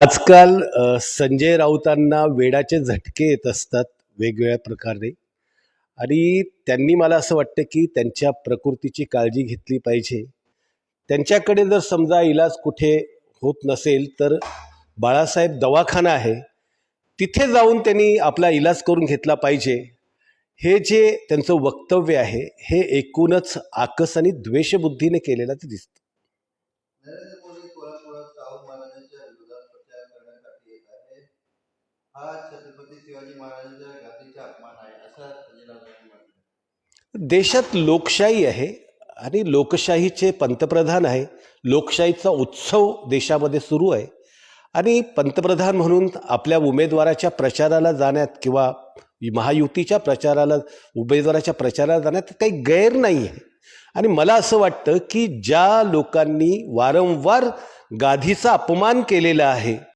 आजकाल संजय राऊतांना वेडाचे झटके येत असतात वेगवेगळ्या प्रकारे आणि त्यांनी मला असं वाटतं की त्यांच्या प्रकृतीची काळजी घेतली पाहिजे. त्यांच्याकडे जर समजा इलाज कुठे होत नसेल तर बाळासाहेब दवाखाना आहे, तिथे जाऊन त्यांनी आपला इलाज करून घेतला पाहिजे. हे जे त्यांचं वक्तव्य आहे हे एकूणच आकस आणि द्वेषबुद्धीने केलेलं ते दिसतं. नरेंद्र मोदी कोल्हापुरात शाहू महाराजांच्या विरोधात प्रचार करण्यासाठी येत आहे. हा छत्रपती शिवाजी महाराजांच्या गादीचा अपमान आहे असं संजय राऊतांनी म्हटलं. देशात लोकशाही आहे आणि लोकशाहीचे पंतप्रधान आहे. लोकशाहीचा उत्सव देशामध्ये सुरू आहे आणि पंतप्रधान म्हणून आपल्या उमेदवाराच्या प्रचाराला जाण्यात किंवा महायुतीच्या उमेदवाराच्या प्रचाराला जाण्यात काही गैर नाही आहे. आणि मला असं वाटतं की ज्या लोकांनी वारंवार गादीचा अपमान केलेला आहे